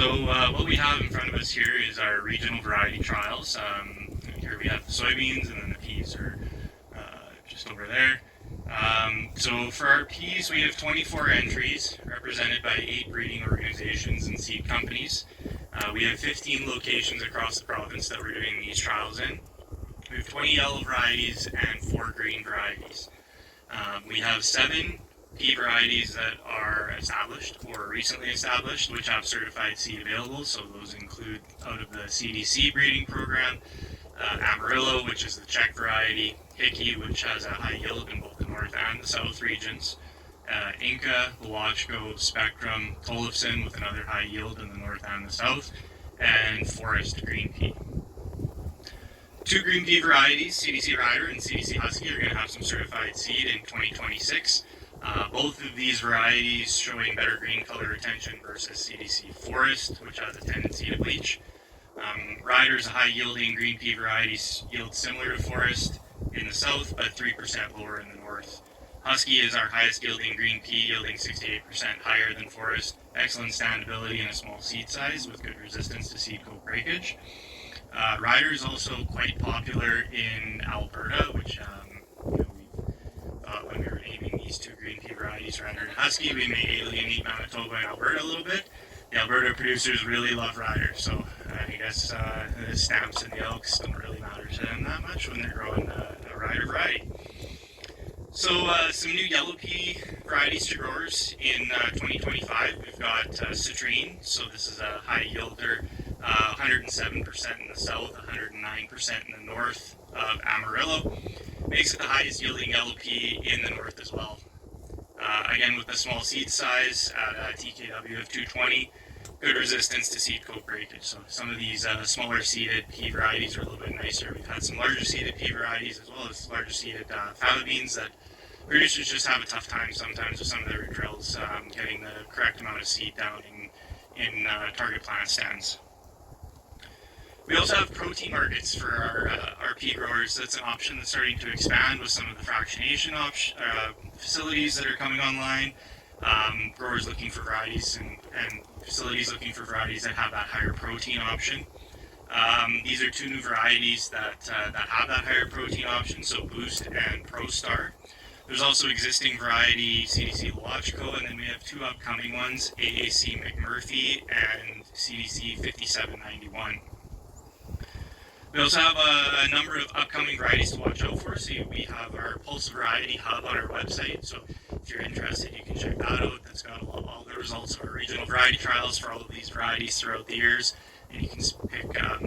What we have in front of us here is our regional variety trials. Here we have the soybeans, and then the peas are just over there. So for our peas, we have 24 entries represented by 8 breeding organizations and seed companies. We have 15 locations across the province that we're doing these trials in. We have 20 yellow varieties and 4 green varieties. We have 7 pea varieties that are established or recently established, which have certified seed available. So those include, out of the CDC breeding program, Amarillo, which is the Czech variety, Hickey, which has a high yield in both the north and the south regions, Inca, Lawachko, Spectrum, Tollefson with another high yield in the north and the south, and Forest green pea. 2 green pea varieties, CDC Rider and CDC Husky, are going to have some certified seed in 2026. Both of these varieties showing better green color retention versus CDC Forest, which has a tendency to bleach. Rider is a high-yielding green pea variety, yields similar to Forest in the south, but 3% lower in the north. Husky is our highest-yielding green pea, yielding 68% higher than Forest. Excellent standability and a small seed size with good resistance to seed coat breakage. Rider is also quite popular in Alberta, which we thought when we were naming these 2 green pea varieties, Rider and Husky, we may alienate Manitoba and Alberta a little bit. The Alberta producers really love Rider, so I guess the stamps and the elks don't really matter to them that much when they're growing a Rider variety. So some new yellow pea varieties to growers in 2025. We've got Citrine, so this is a high yielder, 107% in the south, 109% in the north of Amarillo. Makes it the highest yielding yellow pea in the north as well. Again, with the small seed size at a TKW of 220, good resistance to seed coat breakage. So some of these smaller seeded pea varieties are a little bit nicer. We've had some larger seeded pea varieties as well as larger seeded fava beans that producers just have a tough time sometimes with some of their drills getting the correct amount of seed down in target plant stands. We also have protein markets for our pea growers. That's an option that's starting to expand with some of the fractionation facilities that are coming online. Growers looking for varieties and facilities looking for varieties that have that higher protein option. These are 2 new varieties that have that higher protein option, so Boost and ProStar. There's also existing variety CDC Lawachko, and then we have 2 upcoming ones, AAC McMurphy and CDC 5791. We also have a number of upcoming varieties to watch out for. So we have our Pulse Variety Hub on our website. So if you're interested, you can check that out. That's got all the results of our regional variety trials for all of these varieties throughout the years. And you can pick a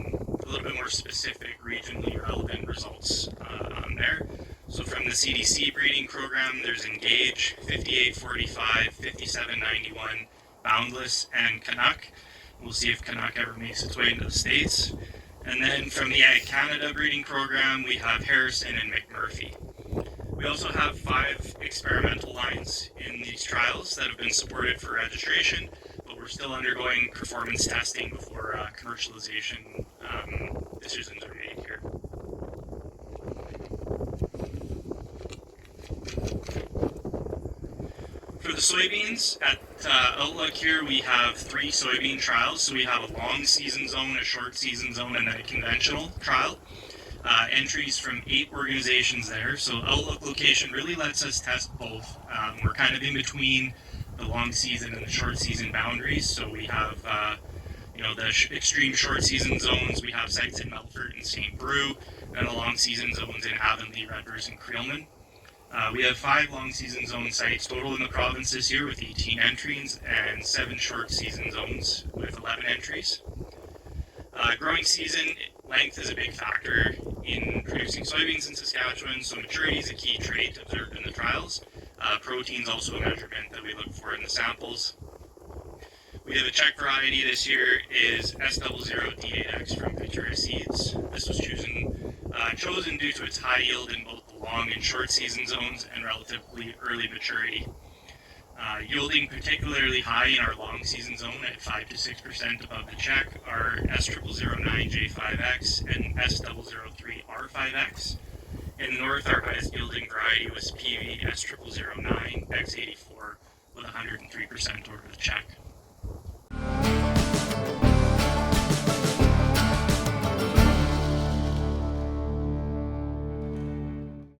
little bit more specific, regionally relevant results on there. So from the CDC breeding program, there's Engage, 5845, 5791, Boundless, and Canuck. We'll see if Canuck ever makes its way into the States. And then from the Ag Canada breeding program, we have Harrison and McMurphy. We also have 5 experimental lines in these trials that have been supported for registration, but we're still undergoing performance testing before commercialization decisions are made here. For the soybeans, at Outlook here, we have 3 soybean trials. So we have a long season zone, a short season zone, and then a conventional trial. Entries from 8 organizations there. So Outlook location really lets us test both. We're kind of in between the long season and the short season boundaries. So we have the extreme short season zones. We have sites in Melfort and St. Brew, and the long season zones in Avonlea, Redvers, and Creelman. We have 5 long season zone sites total in the province this year with 18 entries and 7 short season zones with 11 entries. Growing season length is a big factor in producing soybeans in Saskatchewan, so maturity is a key trait observed in the trials. Protein is also a measurement that we look for in the samples. We have a Czech variety this year is S00D8X from Futura Seeds. This was chosen due to its high yield in both the long and short season zones and relatively early maturity. Yielding particularly high in our long season zone at 5 to 6% above the Czech are S009J5X and S003R5X. In the north, our highest yielding variety was PV S009X84 with 103% over the Czech.